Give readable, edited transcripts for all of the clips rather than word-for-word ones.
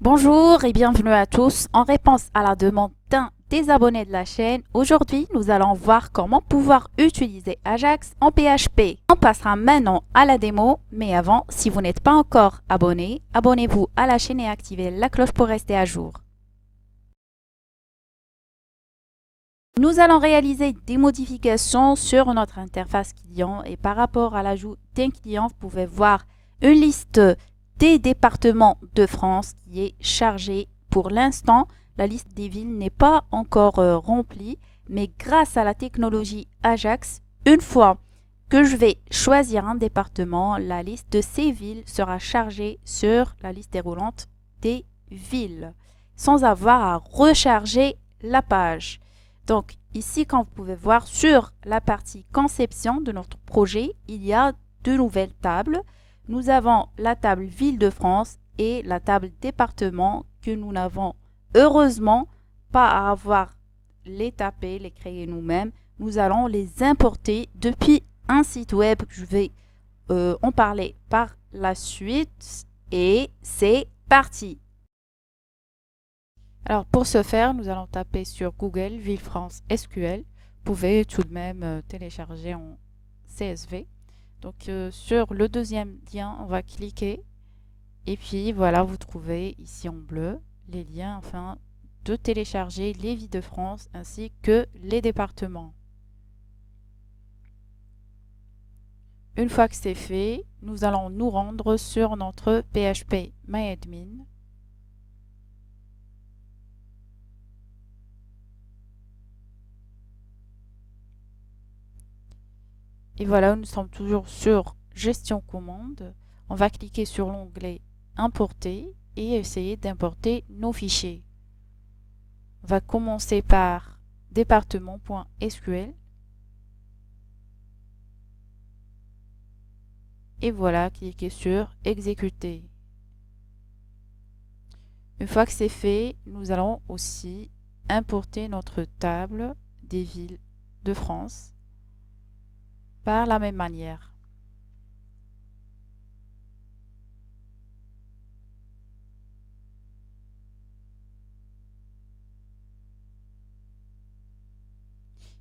Bonjour et bienvenue à tous. En réponse à la demande d'un des abonnés de la chaîne, aujourd'hui nous allons voir comment pouvoir utiliser Ajax en PHP. On passera maintenant à la démo, mais avant, si vous n'êtes pas encore abonné, abonnez-vous à la chaîne et activez la cloche pour rester à jour. Nous allons réaliser des modifications sur notre interface client et par rapport à l'ajout d'un client, vous pouvez voir une liste des départements de France qui est chargée. Pour l'instant, la liste des villes n'est pas encore remplie, mais grâce à la technologie Ajax, une fois que je vais choisir un département, la liste de ces villes sera chargée sur la liste déroulante des villes, sans avoir à recharger la page. Donc ici, comme vous pouvez voir, sur la partie conception de notre projet, il y a deux nouvelles tables. Nous avons la table Ville de France et la table département que nous n'avons heureusement pas à avoir les taper, les créer nous-mêmes. Nous allons les importer depuis un site web. Je vais en parler par la suite et c'est parti. Alors pour ce faire, nous allons taper sur Google Ville-France SQL. Vous pouvez tout de même télécharger en CSV. Donc sur le deuxième lien, on va cliquer et puis voilà, vous trouvez ici en bleu les liens afin de télécharger les villes de France ainsi que les départements. Une fois que c'est fait, nous allons nous rendre sur notre PHP MyAdmin. Et voilà, nous sommes toujours sur Gestion commande. On va cliquer sur l'onglet Importer et essayer d'importer nos fichiers. On va commencer par département.sql. Et voilà, cliquez sur Exécuter. Une fois que c'est fait, nous allons aussi importer notre table des villes de France par la même manière.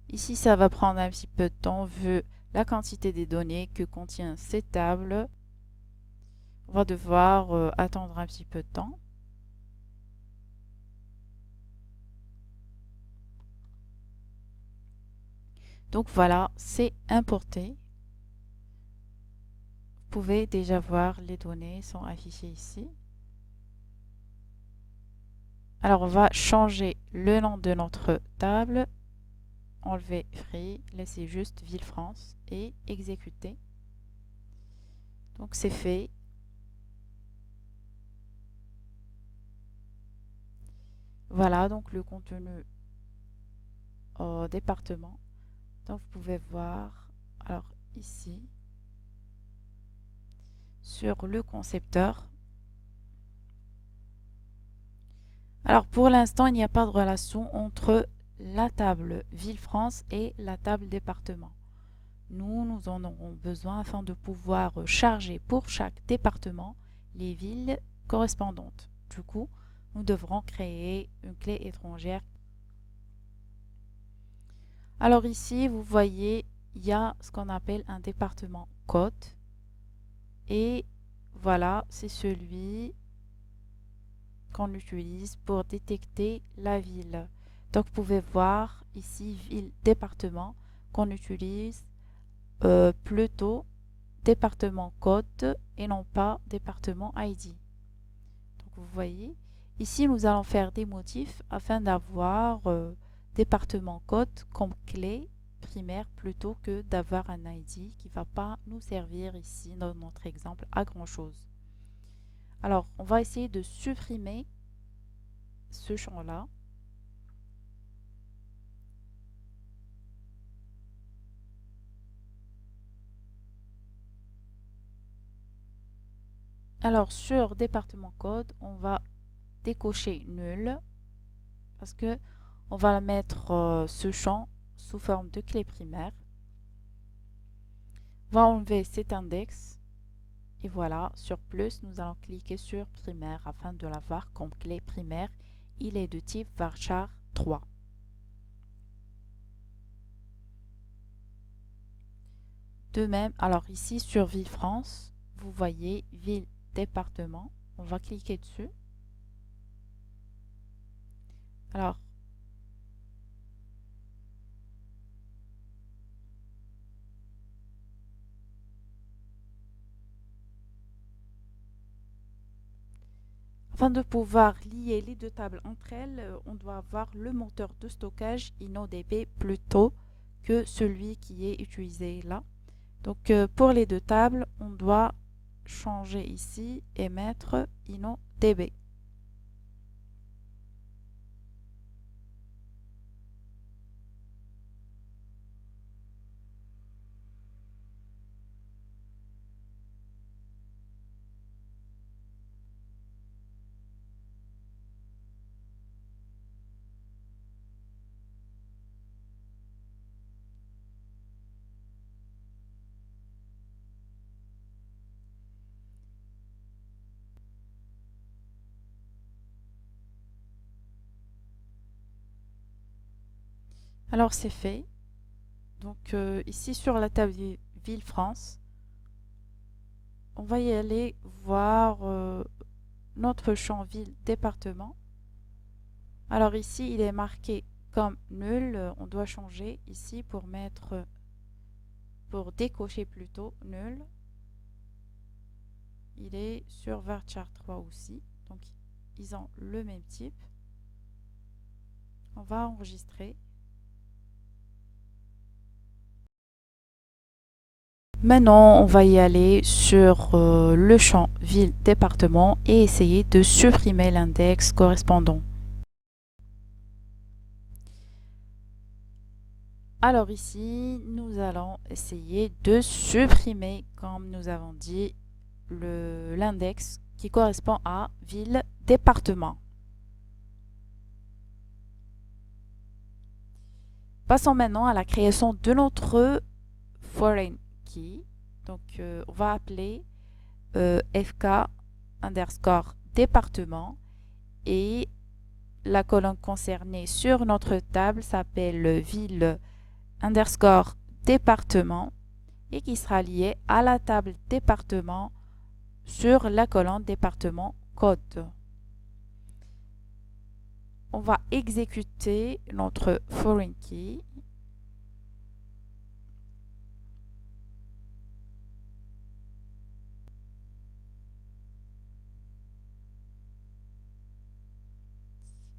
Ici, ça va prendre un petit peu de temps vu la quantité des données que contient cette table. On va devoir attendre un petit peu de temps. Donc voilà, c'est importé. Vous pouvez déjà voir les données sont affichées ici. Alors on va changer le nom de notre table, enlever Free, laisser juste Ville-France et exécuter. Donc c'est fait. Voilà donc le contenu au département. Donc vous pouvez voir, alors ici, sur le concepteur. Alors pour l'instant, il n'y a pas de relation entre la table Ville-France et la table département. Nous en aurons besoin afin de pouvoir charger pour chaque département les villes correspondantes. Du coup, nous devrons créer une clé étrangère. Alors ici, vous voyez, il y a ce qu'on appelle un département code. Et voilà, c'est celui qu'on utilise pour détecter la ville. Donc vous pouvez voir ici ville, département qu'on utilise plutôt département code et non pas département ID. Donc vous voyez, ici nous allons faire des motifs afin d'avoir département code comme clé primaire plutôt que d'avoir un ID qui ne va pas nous servir ici dans notre exemple à grand chose. Alors on va essayer de supprimer ce champ-là. Alors sur département code, on va décocher nul parce que on va mettre ce champ sous forme de clé primaire. On va enlever cet index Et voilà, sur plus, nous allons cliquer sur primaire afin de l'avoir comme clé primaire. Il est de type varchar 3. De même, alors ici sur ville France, vous voyez ville département. On va cliquer dessus. Alors, afin de pouvoir lier les deux tables entre elles, on doit avoir le moteur de stockage InnoDB plutôt que celui qui est utilisé là. Donc pour les deux tables, on doit changer ici et mettre InnoDB. Alors c'est fait. Donc ici sur la table Ville France, on va y aller voir notre champ ville département. Alors ici il est marqué comme nul. On doit changer ici pour décocher plutôt nul. Il est sur varchar 3 aussi. Donc ils ont le même type. On va enregistrer. Maintenant, on va y aller sur le champ ville-département et essayer de supprimer l'index correspondant. Alors ici, nous allons essayer de supprimer, comme nous avons dit, l'index qui correspond à ville-département. Passons maintenant à la création de notre foreign key. Donc, on va appeler fk underscore département et la colonne concernée sur notre table s'appelle ville underscore département et qui sera liée à la table département sur la colonne département code. On va exécuter notre foreign key.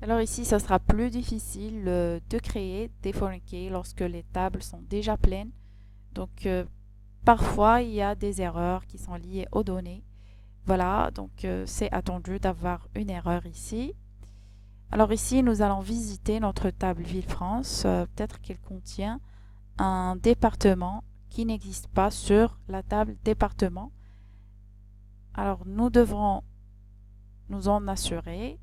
Alors ici, ça sera plus difficile de créer des foreign keys lorsque les tables sont déjà pleines. Donc, parfois, il y a des erreurs qui sont liées aux données. Voilà, donc c'est attendu d'avoir une erreur ici. Alors ici, nous allons visiter notre table Ville-France. Peut-être qu'elle contient un département qui n'existe pas sur la table département. Alors, nous devrons nous en assurer.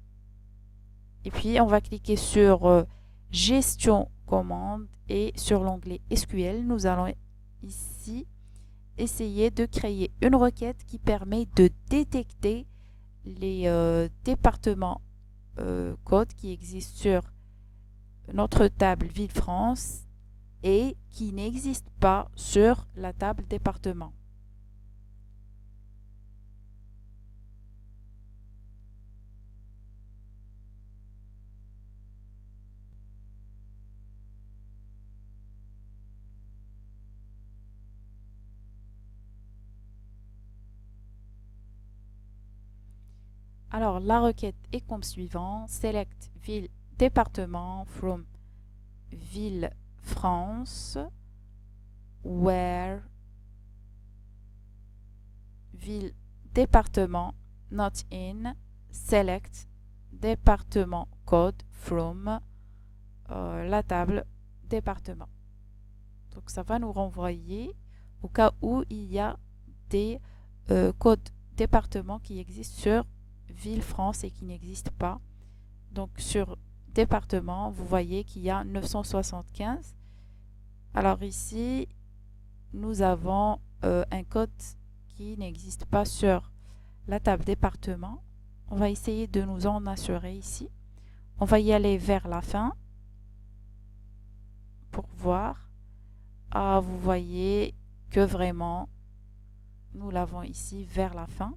Et puis, on va cliquer sur Gestion commande et sur l'onglet SQL, nous allons ici essayer de créer une requête qui permet de détecter les départements code qui existent sur notre table Ville-France et qui n'existent pas sur la table département. Alors, la requête est comme suivant. Select ville département from ville France where ville département not in select département code from la table département. Donc ça va nous renvoyer au cas où il y a des codes département qui existent sur ville France et qui n'existent pas. Donc sur département, vous voyez qu'il y a 975. Alors ici, nous avons un code qui n'existe pas sur la table département. On va essayer de nous en assurer ici. On va y aller vers la fin pour voir. Ah, vous voyez que vraiment, nous l'avons ici vers la fin.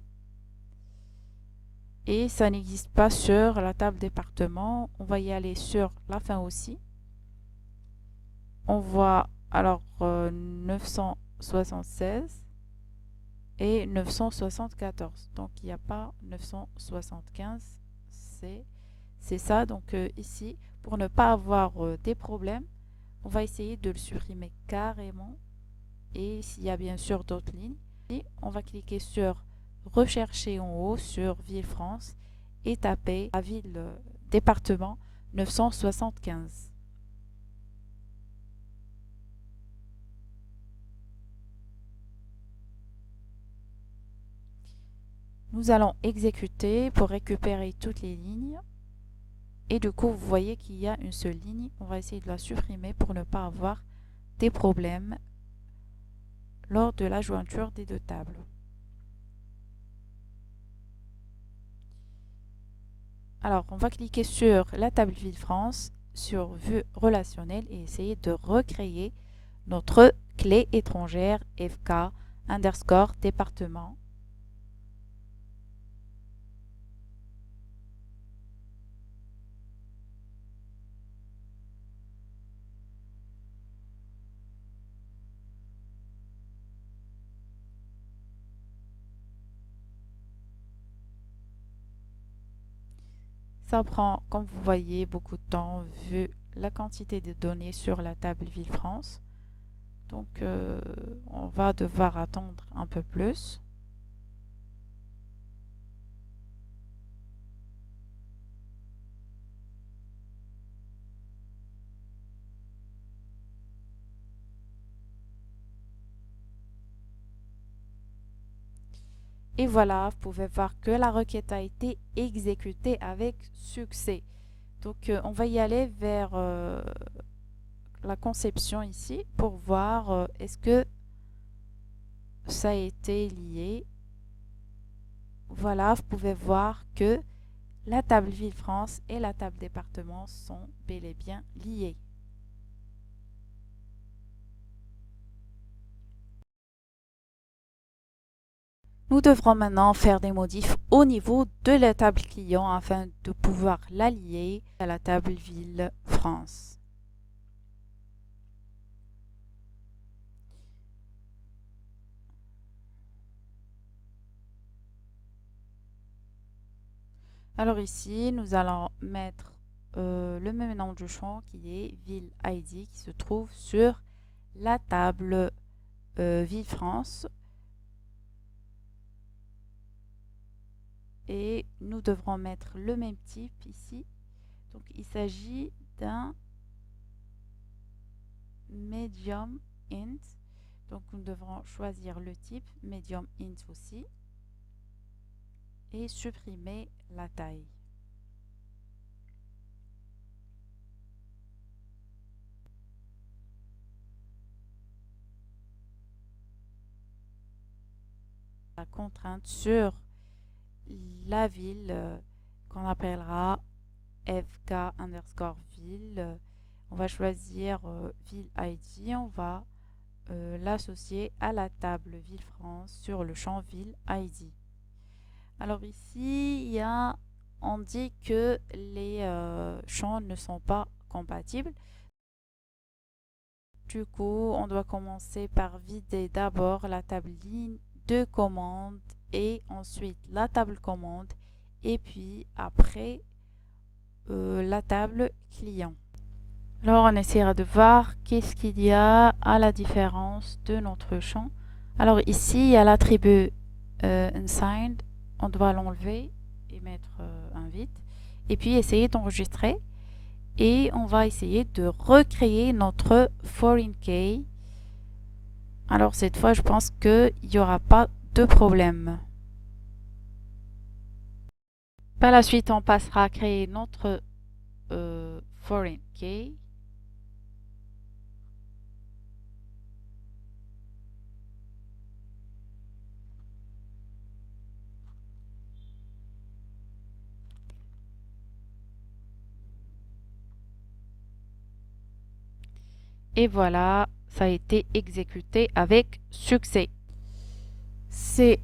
Et ça n'existe pas sur la table département. On va y aller sur la fin aussi. On voit alors 976 et 974. Donc il n'y a pas 975. C'est ça. Donc ici, pour ne pas avoir des problèmes, on va essayer de le supprimer carrément. Et s'il y a bien sûr d'autres lignes, on va cliquer sur rechercher en haut sur Ville France et taper la ville département 975. Nous allons exécuter pour récupérer toutes les lignes. Et du coup, vous voyez qu'il y a une seule ligne. On va essayer de la supprimer pour ne pas avoir des problèmes lors de la jointure des deux tables. Alors, on va cliquer sur la table Ville France, sur Vue relationnelle et essayer de recréer notre clé étrangère FK underscore département. Ça prend, comme vous voyez, beaucoup de temps vu la quantité de données sur la table Ville France. Donc, on va devoir attendre un peu plus. Et voilà, vous pouvez voir que la requête a été exécutée avec succès. Donc, on va y aller vers la conception ici pour voir est-ce que ça a été lié. Voilà, vous pouvez voir que la table Ville France et la table département sont bel et bien liées. Nous devrons maintenant faire des modifs au niveau de la table client afin de pouvoir la lier à la table Ville France. Alors ici, nous allons mettre le même nom du champ qui est Ville ID qui se trouve sur la table Ville France. Et nous devrons mettre le même type ici. Donc il s'agit d'un medium int. Donc nous devrons choisir le type medium int aussi et supprimer la taille. La contrainte sur la ville qu'on appellera fk underscore ville. On va choisir ville ID, on va l'associer à la table Ville France sur le champ Ville ID. Alors ici, on dit que les champs ne sont pas compatibles. Du coup, on doit commencer par vider d'abord la table ligne de commande et ensuite la table commande et puis après la table client. Alors, on essaiera de voir qu'est-ce qu'il y a à la différence de notre champ. Alors ici, il y a l'attribut unsigned. On doit l'enlever et mettre un vide. Et puis, essayer d'enregistrer. Et on va essayer de recréer notre foreign key. Alors, cette fois, je pense qu'il n'y aura pas de problème. Par la suite, on passera à créer notre foreign key. Et voilà, ça a été exécuté avec succès. C'est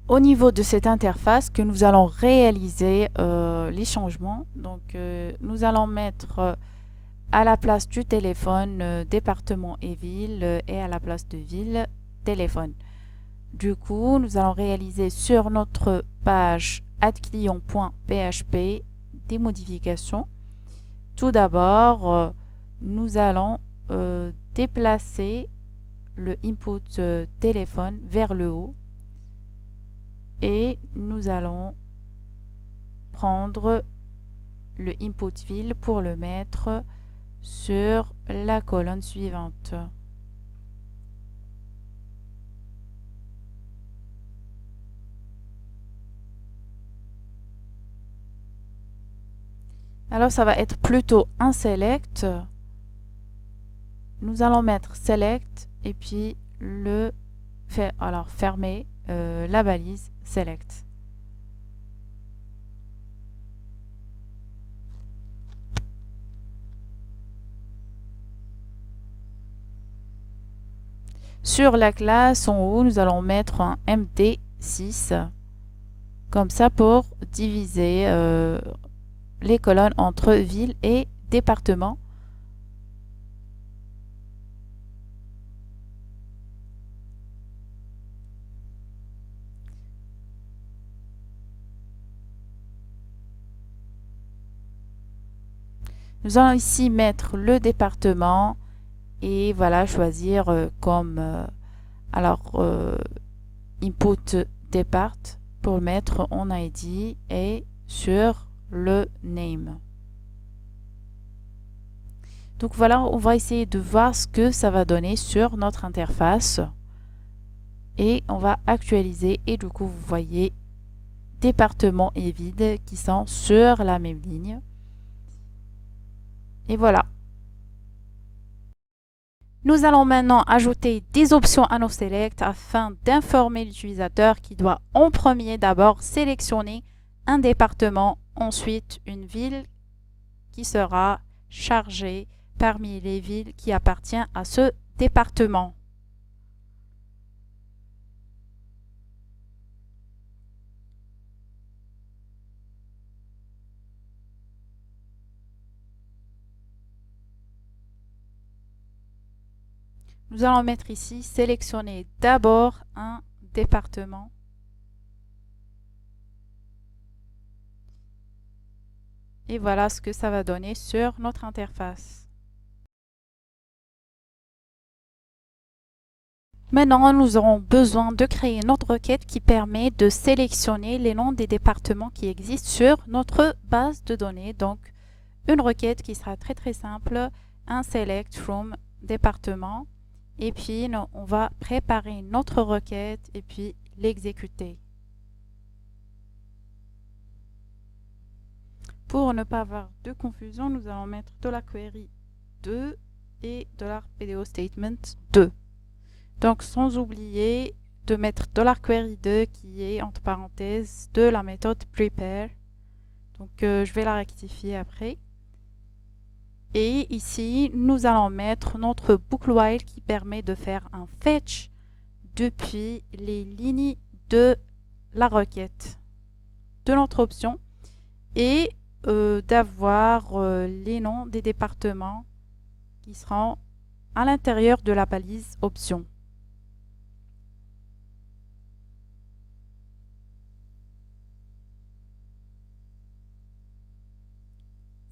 au niveau de cette interface que nous allons réaliser les changements. Donc, nous allons mettre à la place du téléphone département et ville et à la place de ville téléphone. Du coup, nous allons réaliser sur notre page addclient.php des modifications. Tout d'abord, nous allons déplacer le input téléphone vers le haut et nous allons prendre le input ville pour le mettre sur la colonne suivante. Alors ça va être plutôt un select. Nous allons mettre select et puis fermer la balise select. Sur la classe en haut, nous allons mettre un MD6 comme ça pour diviser les colonnes entre ville et département. Nous allons ici mettre le département et voilà, choisir comme input départ pour mettre en ID et sur le name. Donc voilà, on va essayer de voir ce que ça va donner sur notre interface et on va actualiser et du coup vous voyez département et vide qui sont sur la même ligne. Et voilà. Nous allons maintenant ajouter des options à nos selects afin d'informer l'utilisateur qui doit en premier d'abord sélectionner un département, ensuite une ville qui sera chargée parmi les villes qui appartiennent à ce département. Nous allons mettre ici, sélectionner d'abord un département. Et voilà ce que ça va donner sur notre interface. Maintenant, nous aurons besoin de créer une autre requête qui permet de sélectionner les noms des départements qui existent sur notre base de données. Donc, une requête qui sera très simple, un select from département. Et puis, on va préparer une autre requête et puis l'exécuter. Pour ne pas avoir de confusion, nous allons mettre $query 2 et $PDOStatement2. Donc, sans oublier de mettre $query 2 qui est entre parenthèses de la méthode prepare. Donc, je vais la rectifier après. Et ici, nous allons mettre notre boucle while qui permet de faire un fetch depuis les lignes de la requête de notre option et d'avoir les noms des départements qui seront à l'intérieur de la balise option.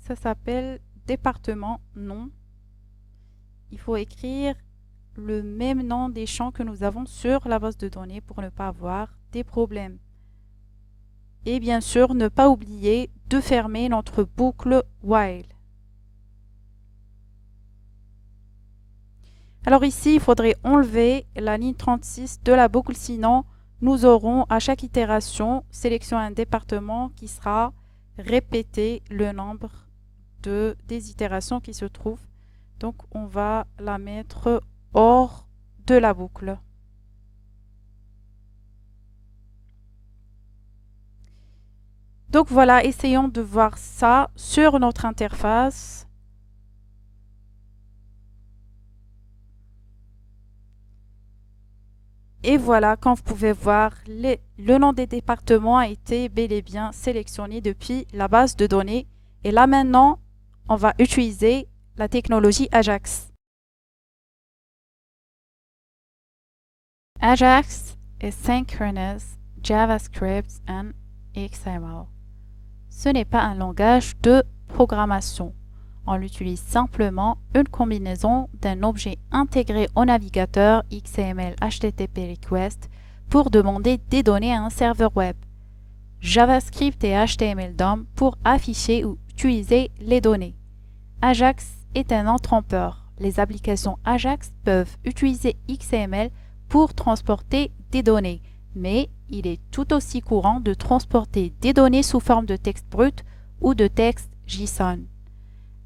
Ça s'appelle département nom. Il faut écrire le même nom des champs que nous avons sur la base de données pour ne pas avoir des problèmes. Et bien sûr, ne pas oublier de fermer notre boucle while. Alors ici, il faudrait enlever la ligne 36 de la boucle, sinon nous aurons à chaque itération sélection un département qui sera répété le nombre des itérations qui se trouvent. Donc on va la mettre hors de la boucle. Donc voilà, essayons de voir ça sur notre interface. Et voilà, comme vous pouvez voir, le nom des départements a été bel et bien sélectionné depuis la base de données. Et là maintenant, on va utiliser la technologie Ajax. Ajax is synchronous JavaScript and XML. Ce n'est pas un langage de programmation. On utilise simplement une combinaison d'un objet intégré au navigateur XML HTTP Request pour demander des données à un serveur web. JavaScript et HTML DOM pour afficher ou utiliser les données. Ajax est un non-trompeur. Les applications Ajax peuvent utiliser XML pour transporter des données, mais il est tout aussi courant de transporter des données sous forme de texte brut ou de texte JSON.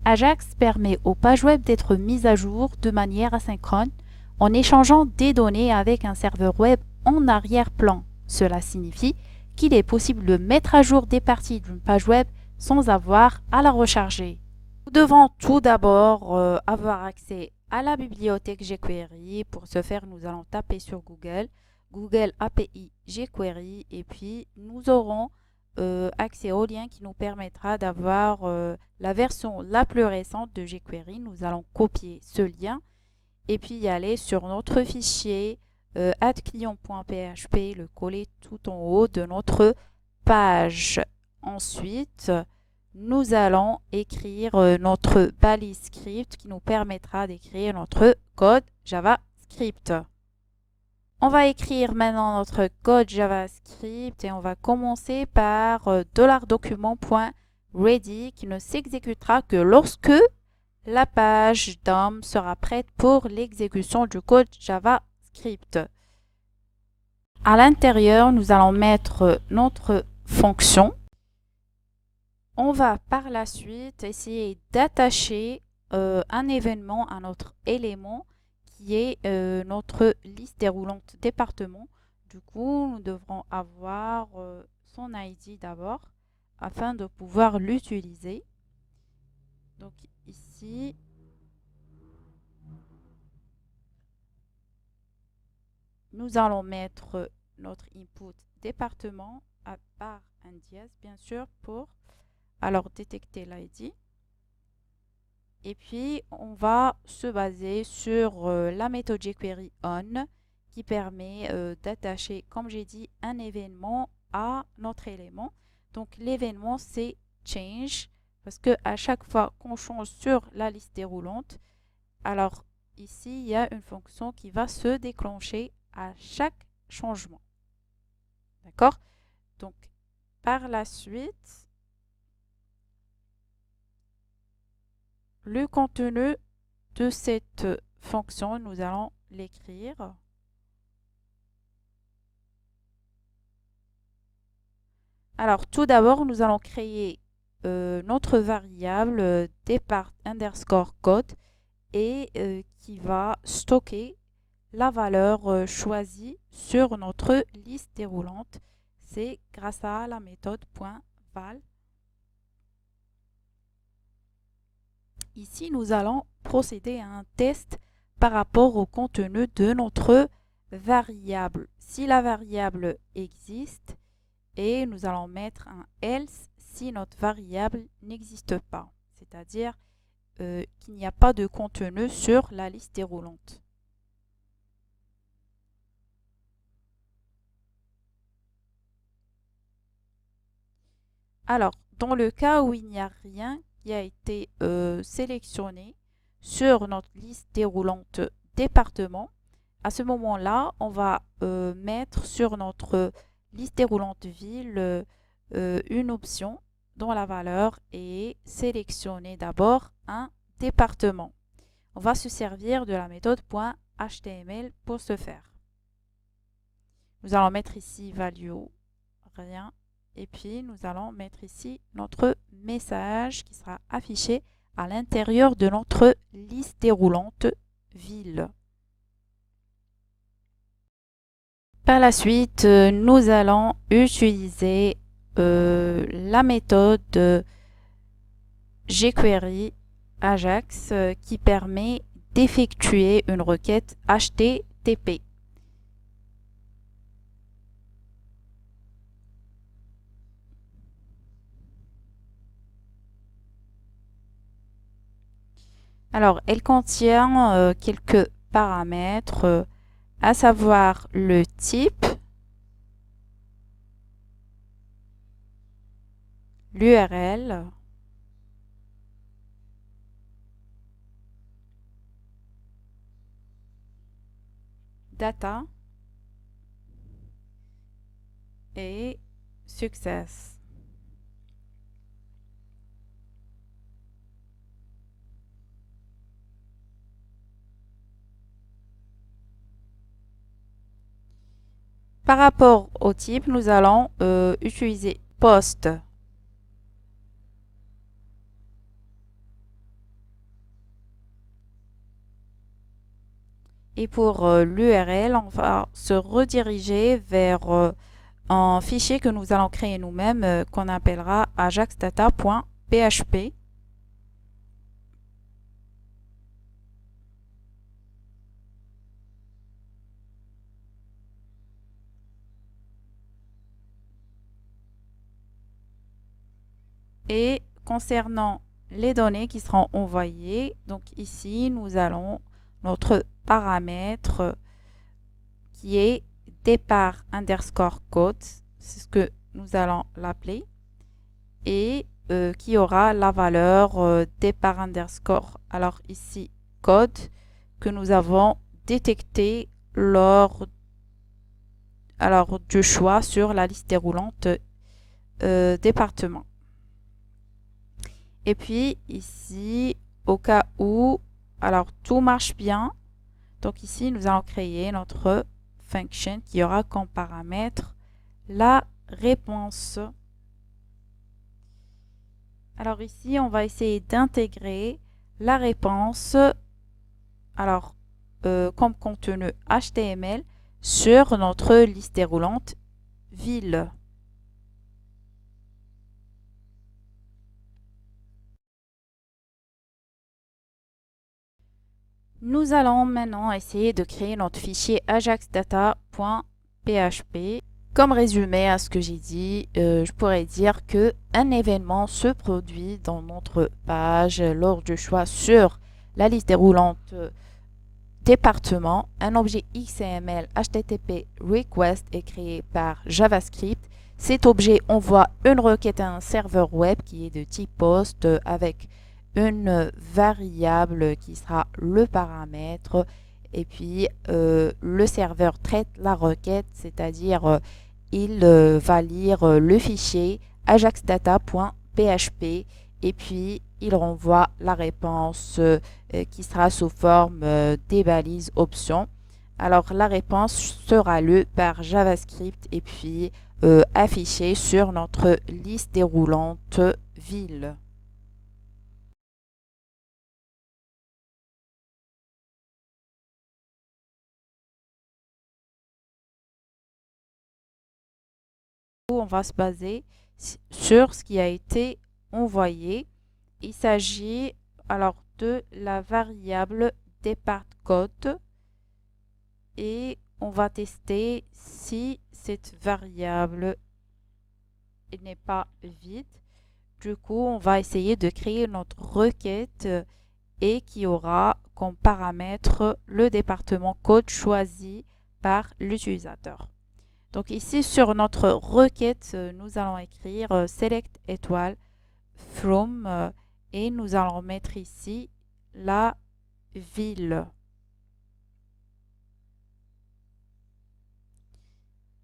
Ajax permet aux pages web d'être mises à jour de manière asynchrone en échangeant des données avec un serveur web en arrière-plan. Cela signifie qu'il est possible de mettre à jour des parties d'une page web sans avoir à la recharger. Nous devons tout d'abord avoir accès à la bibliothèque jQuery. Pour ce faire, nous allons taper sur Google API jQuery et puis nous aurons accès au lien qui nous permettra d'avoir la version la plus récente de jQuery. Nous allons copier ce lien et puis y aller sur notre fichier add-client.php, le coller tout en haut de notre page. Ensuite, nous allons écrire notre balise script qui nous permettra d'écrire notre code JavaScript. On va écrire maintenant notre code JavaScript et on va commencer par $document.ready qui ne s'exécutera que lorsque la page DOM sera prête pour l'exécution du code JavaScript. À l'intérieur, nous allons mettre notre fonction. On va par la suite essayer d'attacher un événement à notre élément qui est notre liste déroulante département. Du coup, nous devrons avoir son ID d'abord afin de pouvoir l'utiliser. Donc ici, nous allons mettre notre input département à part un dièse, bien sûr, pour alors détecter l'ID. Et puis, on va se baser sur la méthode jQuery on qui permet d'attacher, comme j'ai dit, un événement à notre élément. Donc, l'événement, c'est change parce que à chaque fois qu'on change sur la liste déroulante, alors ici, il y a une fonction qui va se déclencher à chaque changement. D'accord? Donc, par la suite, le contenu de cette fonction, nous allons l'écrire. Alors, tout d'abord, nous allons créer notre variable départ underscore code et qui va stocker la valeur choisie sur notre liste déroulante. C'est grâce à la méthode .val. Ici, nous allons procéder à un test par rapport au contenu de notre variable. Si la variable existe, et nous allons mettre un else si notre variable n'existe pas, c'est-à-dire qu'il n'y a pas de contenu sur la liste déroulante. Alors, dans le cas où il n'y a rien qui a été sélectionné sur notre liste déroulante département, à ce moment-là, on va mettre sur notre liste déroulante ville une option dont la valeur est sélectionner d'abord un département. On va se servir de la méthode .html pour ce faire. Nous allons mettre ici value, rien. Et puis, nous allons mettre ici notre message qui sera affiché à l'intérieur de notre liste déroulante ville. Par la suite, nous allons utiliser la méthode jQuery Ajax qui permet d'effectuer une requête HTTP. Alors, elle contient quelques paramètres, à savoir le type, l'URL, data et success. Par rapport au type, nous allons utiliser post. Et pour l'URL, on va se rediriger vers un fichier que nous allons créer nous-mêmes qu'on appellera ajaxdata.php. Et concernant les données qui seront envoyées, donc ici, nous allons notre paramètre qui est départ underscore code, c'est ce que nous allons l'appeler, et qui aura la valeur départ underscore. Alors ici, code que nous avons détecté lors du choix sur la liste déroulante département. Et puis ici, au cas où, alors tout marche bien, donc ici nous allons créer notre function qui aura comme paramètre la réponse. Alors ici, on va essayer d'intégrer la réponse, alors comme contenu HTML sur notre liste déroulante ville. Nous allons maintenant essayer de créer notre fichier ajaxdata.php. Comme résumé à ce que j'ai dit, je pourrais dire que un événement se produit dans notre page lors du choix sur la liste déroulante département. Un objet XML HTTP request est créé par JavaScript. Cet objet envoie une requête à un serveur web qui est de type POST avec une variable qui sera le paramètre et puis le serveur traite la requête, c'est-à-dire il va lire le fichier ajaxdata.php et puis il renvoie la réponse qui sera sous forme des balises options. Alors la réponse sera lue par JavaScript et puis affichée sur notre liste déroulante ville. On va se baser sur ce qui a été envoyé. Il s'agit alors de la variable départ code et on va tester si cette variable n'est pas vide. Du coup, on va essayer de créer notre requête et qui aura comme paramètre le département code choisi par l'utilisateur. Donc ici, sur notre requête, nous allons écrire select étoile from et nous allons mettre ici la ville.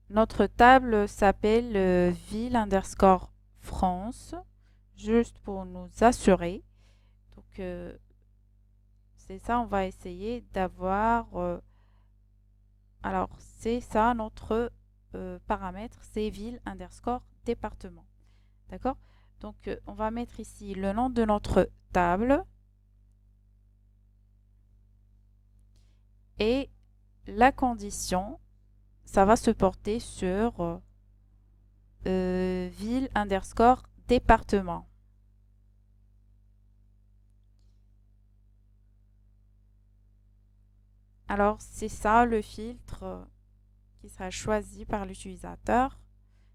Notre table s'appelle ville underscore France, juste pour nous assurer. Donc c'est ça, on va essayer d'avoir. Alors c'est ça notre paramètre, c'est ville underscore département. D'accord? Donc on va mettre ici le nom de notre table et la condition, ça va se porter sur ville underscore département. Alors c'est ça le filtre qui sera choisi par l'utilisateur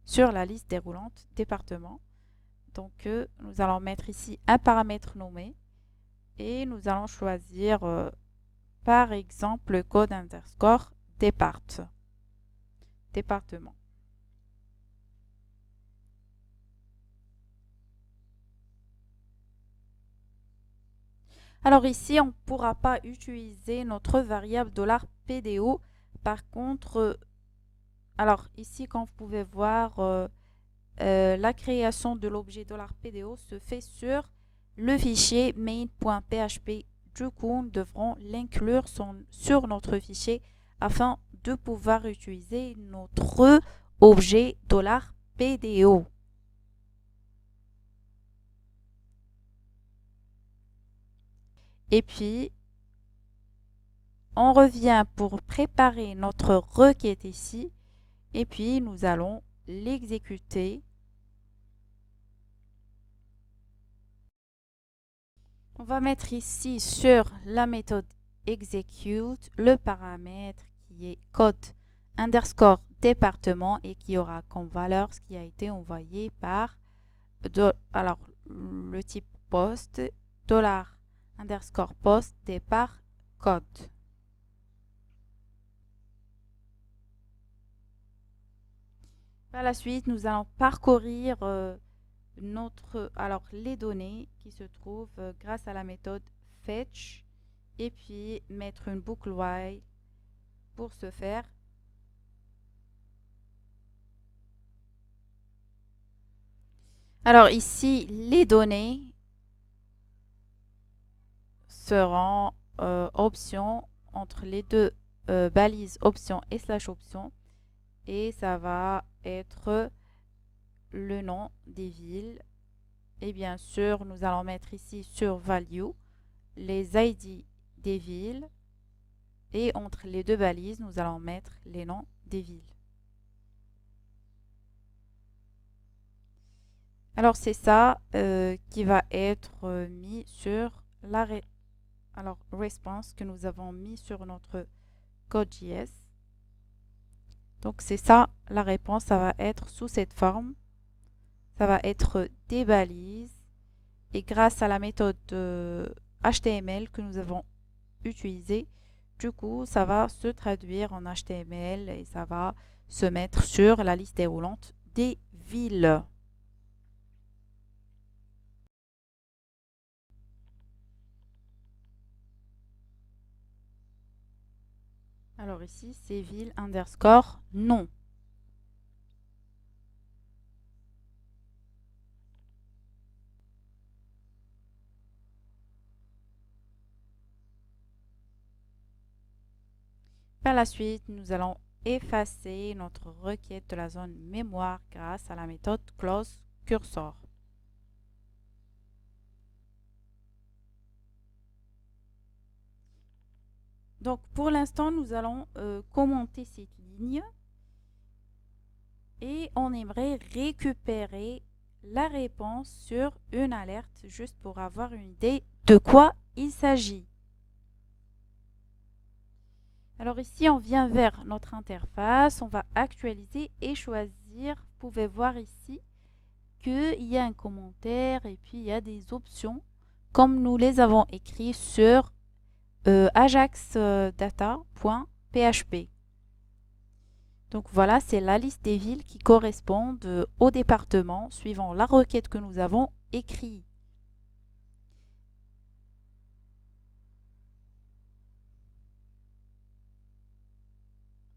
sur la liste déroulante département. Donc nous allons mettre ici un paramètre nommé Et nous allons choisir par exemple le code underscore département. Alors ici, on ne pourra pas utiliser notre variable $PDO. Par contre, alors ici, comme vous pouvez voir, la création de l'objet $PDO se fait sur le fichier main.php. Du coup, nous devrons l'inclure sur notre fichier afin de pouvoir utiliser notre objet $PDO. Et puis, on revient pour préparer notre requête ici. Et puis, nous allons l'exécuter. On va mettre ici sur la méthode execute le paramètre qui est code underscore département et qui aura comme valeur ce qui a été envoyé par alors le type post $underscore post départ code. Par la suite, nous allons parcourir les données qui se trouvent grâce à la méthode fetch et puis mettre une boucle while pour ce faire. Alors ici, les données seront options entre les deux balises option et slash option et ça va être le nom des villes et bien sûr nous allons mettre ici sur value les ID des villes et entre les deux balises nous allons mettre les noms des villes. Alors c'est ça qui va être mis sur la response que nous avons mis sur notre code.js. Donc c'est ça la réponse, ça va être sous cette forme. Ça va être des balises et grâce à la méthode HTML que nous avons utilisée, du coup ça va se traduire en HTML et ça va se mettre sur la liste déroulante des villes. Alors ici c'est ville underscore nom. Par la suite, nous allons effacer notre requête de la zone mémoire grâce à la méthode closeCursor. Donc pour l'instant, nous allons commenter cette ligne et on aimerait récupérer la réponse sur une alerte juste pour avoir une idée de quoi il s'agit. Alors ici, on vient vers notre interface, on va actualiser et choisir. Vous pouvez voir ici qu'il y a un commentaire et puis il y a des options comme nous les avons écrits sur ajaxdata.php. Donc voilà, c'est la liste des villes qui correspondent au département suivant la requête que nous avons écrite.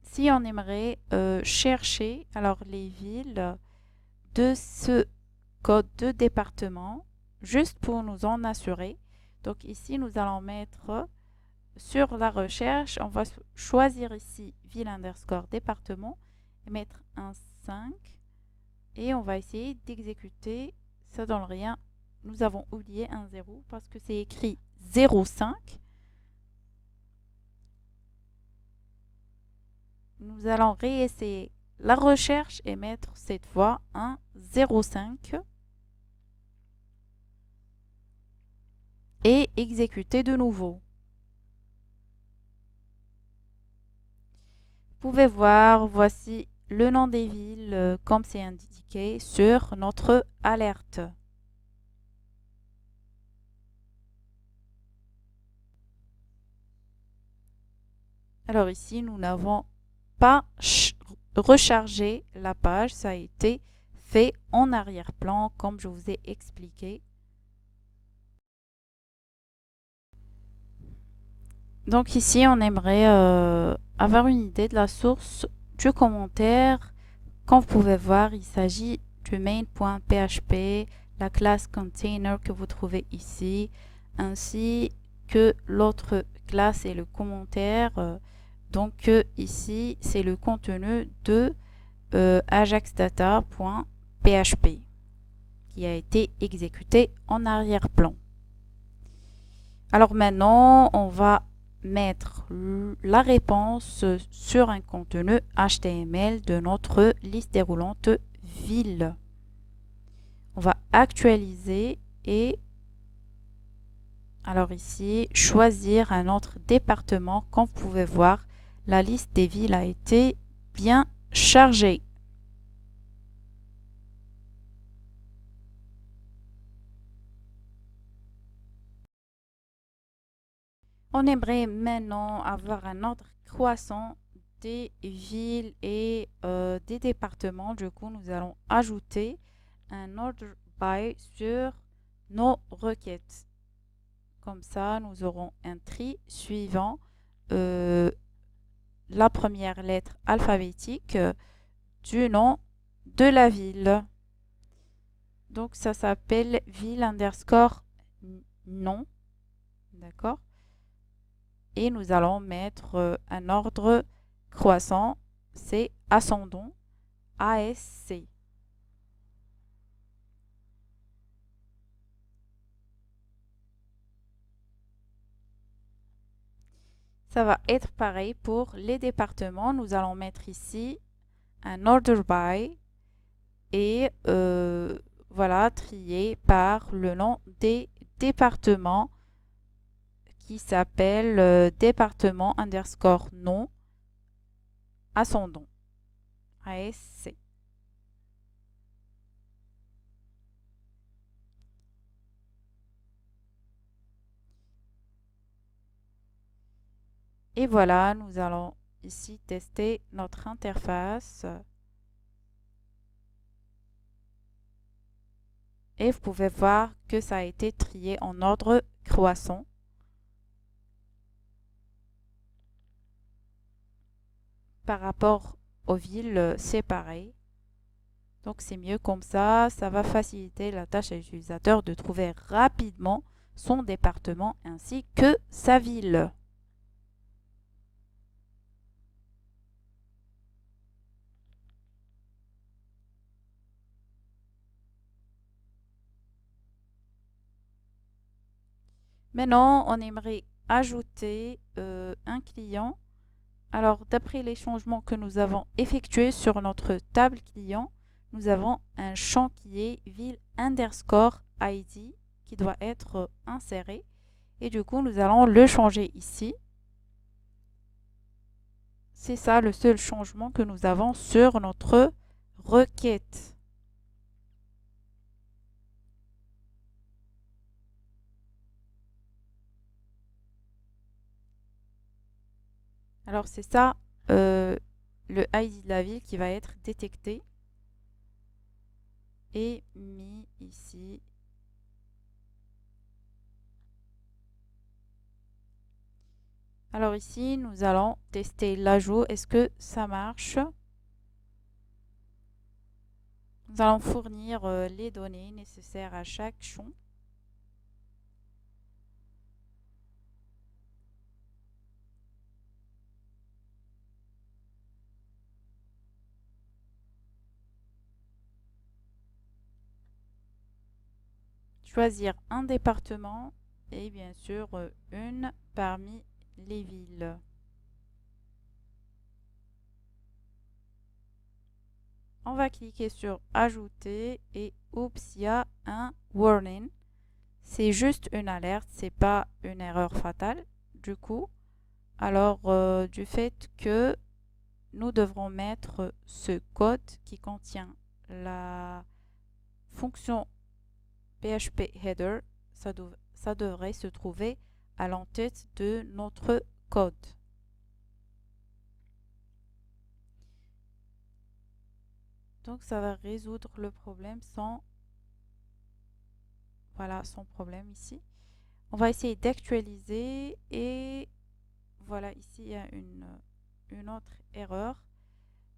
Si on aimerait chercher alors les villes de ce code de département, juste pour nous en assurer. Donc ici, nous allons mettre sur la recherche, on va choisir ici ville underscore département et mettre un 5 et on va essayer d'exécuter. Ça donne rien. Nous avons oublié un 0 parce que c'est écrit 0,5. Nous allons réessayer la recherche et mettre cette fois un 0,5 et exécuter de nouveau. Vous pouvez voir, voici le nom des villes comme c'est indiqué sur notre alerte. Alors ici, nous n'avons pas rechargé la page, ça a été fait en arrière-plan comme je vous ai expliqué. Donc ici, on aimerait avoir une idée de la source du commentaire. Comme vous pouvez voir, il s'agit du main.php, la classe container que vous trouvez ici, ainsi que l'autre classe et le commentaire. Donc ici, c'est le contenu de ajaxdata.php qui a été exécuté en arrière-plan. Alors maintenant, on va mettre la réponse sur un contenu HTML de notre liste déroulante ville. On va actualiser et alors ici, choisir un autre département. Comme vous pouvez voir, la liste des villes a été bien chargée. On aimerait maintenant avoir un ordre croissant des villes et des départements. Du coup, nous allons ajouter un order by sur nos requêtes. Comme ça, nous aurons un tri suivant la première lettre alphabétique du nom de la ville. Donc, ça s'appelle ville underscore nom. D'accord? Et nous allons mettre un ordre croissant, c'est ascendant, ASC. Ça va être pareil pour les départements. Nous allons mettre ici un order by et voilà, trier par le nom des départements qui s'appelle département underscore nom ascendant, ASC. Et voilà, nous allons ici tester notre interface. Et vous pouvez voir que ça a été trié en ordre croissant. Par rapport aux villes séparées. Donc c'est mieux comme ça va faciliter la tâche à l'utilisateur de trouver rapidement son département ainsi que sa ville. Maintenant, on aimerait ajouter un client. Alors, d'après les changements que nous avons effectués sur notre table client, nous avons un champ qui est ville underscore ID qui doit être inséré. Et du coup, nous allons le changer ici. C'est ça le seul changement que nous avons sur notre requête. Alors, c'est ça le ID de la ville qui va être détecté et mis ici. Alors ici, nous allons tester l'ajout. Est-ce que ça marche? Nous allons fournir les données nécessaires à chaque champ. Choisir un département et bien sûr une parmi les villes. On va cliquer sur ajouter et oups, il y a un warning. C'est juste une alerte, c'est pas une erreur fatale. Du coup, alors du fait que nous devrons mettre ce code qui contient la fonction PHP header, ça devrait se trouver à l'entête de notre code. Donc ça va résoudre le problème sans, voilà, sans problème ici. On va essayer d'actualiser et voilà, ici il y a une autre erreur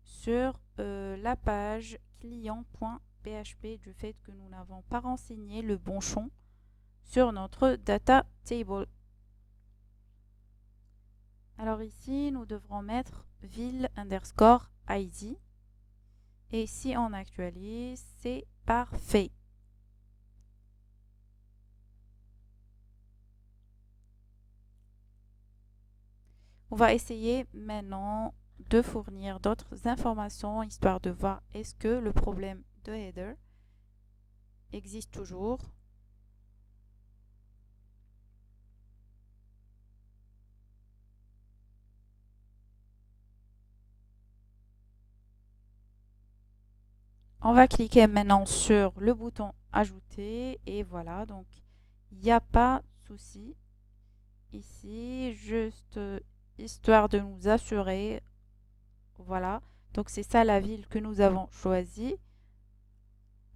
sur la page client.php du fait que nous n'avons pas renseigné le bon champ sur notre data table. Alors ici, nous devrons mettre ville underscore ID. Et si on actualise, c'est parfait. On va essayer maintenant de fournir d'autres informations histoire de voir est-ce que le problème de header existe toujours. On va cliquer maintenant sur le bouton ajouter et voilà, donc il n'y a pas de souci ici, juste histoire de nous assurer, voilà, donc c'est ça la ville que nous avons choisie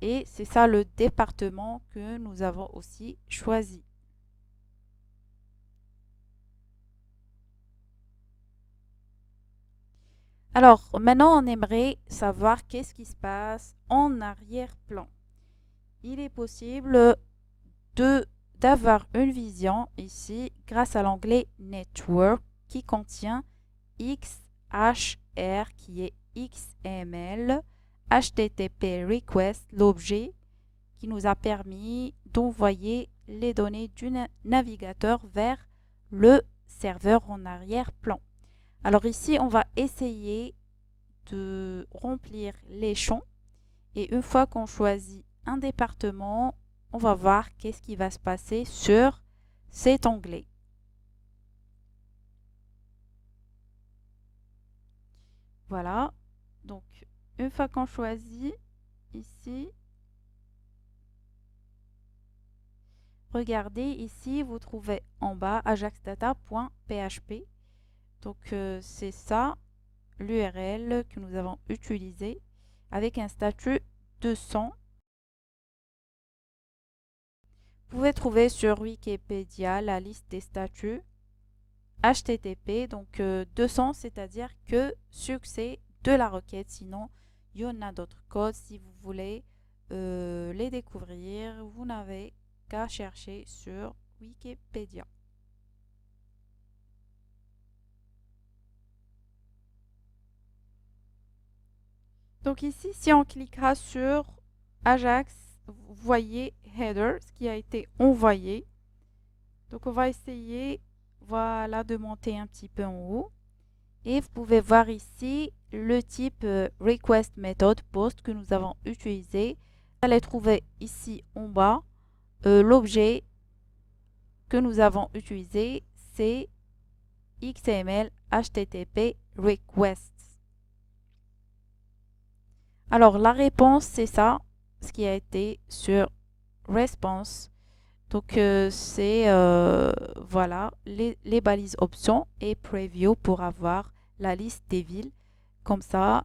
et c'est ça le département que nous avons aussi choisi. Alors, maintenant, on aimerait savoir qu'est-ce qui se passe en arrière-plan. Il est possible d'avoir une vision ici grâce à l'onglet Network qui contient XHR qui est XML, HTTP request, l'objet qui nous a permis d'envoyer les données du navigateur vers le serveur en arrière-plan. Alors ici, on va essayer de remplir les champs et une fois qu'on choisit un département, on va voir qu'est-ce qui va se passer sur cet onglet. Voilà, donc une fois qu'on choisit ici, regardez ici, vous trouvez en bas ajaxdata.php. Donc c'est ça l'URL que nous avons utilisé avec un statut 200. Vous pouvez trouver sur Wikipédia la liste des statuts HTTP, donc 200, c'est-à-dire que succès de la requête. Sinon, il y en a d'autres codes. Si vous voulez les découvrir, vous n'avez qu'à chercher sur Wikipédia. Donc ici, si on cliquera sur Ajax, vous voyez header, ce qui a été envoyé. Donc on va essayer, voilà, de monter un petit peu en haut. Et vous pouvez voir ici le type request method post que nous avons utilisé. Vous allez trouver ici en bas l'objet que nous avons utilisé, c'est XML HTTP request. Alors la réponse c'est ça, ce qui a été sur response. Donc c'est voilà les balises options et preview pour avoir la liste des villes comme ça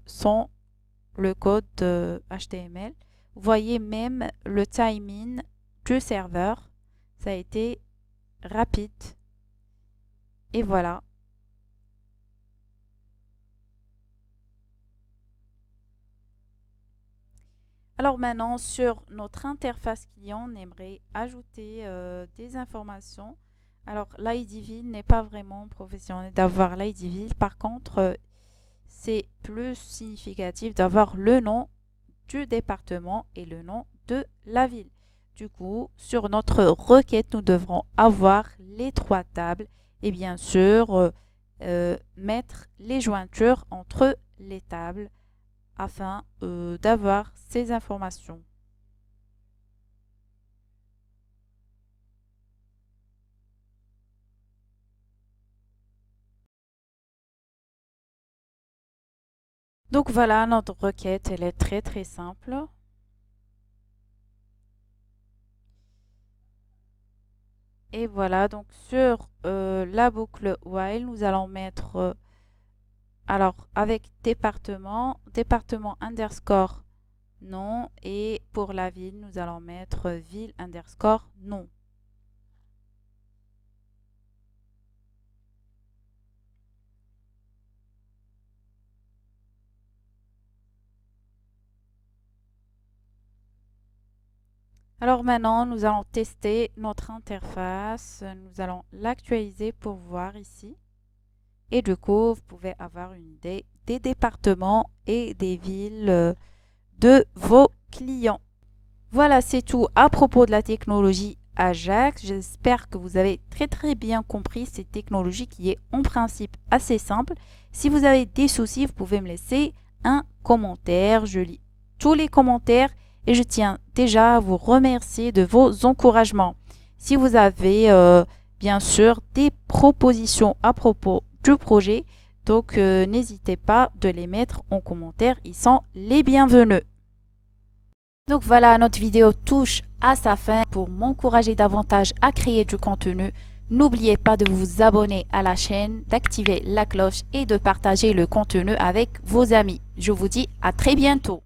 sans le code HTML. Vous voyez même le timing du serveur, ça a été rapide et voilà. Alors maintenant, sur notre interface client, on aimerait ajouter des informations. Alors l'ID ville n'est pas vraiment professionnel d'avoir l'ID ville. Par contre, c'est plus significatif d'avoir le nom du département et le nom de la ville. Du coup, sur notre requête, nous devrons avoir les trois tables et bien sûr mettre les jointures entre les tables afin d'avoir ces informations. Donc voilà, notre requête, elle est très très simple. Et voilà, donc sur la boucle while, nous allons mettre Alors, avec département, département underscore non. Et pour la ville, nous allons mettre ville underscore non. Alors maintenant, nous allons tester notre interface. Nous allons l'actualiser pour voir ici. Et du coup, vous pouvez avoir une idée des départements et des villes de vos clients. Voilà, c'est tout à propos de la technologie Ajax. J'espère que vous avez très bien compris cette technologie qui est en principe assez simple. Si vous avez des soucis, vous pouvez me laisser un commentaire. Je lis tous les commentaires et je tiens déjà à vous remercier de vos encouragements. Si vous avez bien sûr des propositions à propos du projet, donc n'hésitez pas de les mettre en commentaire. Ils sont les bienvenus. Donc voilà, notre vidéo touche à sa fin. Pour m'encourager davantage à créer du contenu, n'oubliez pas de vous abonner à la chaîne, d'activer la cloche et de partager le contenu avec vos amis. Je vous dis à très bientôt.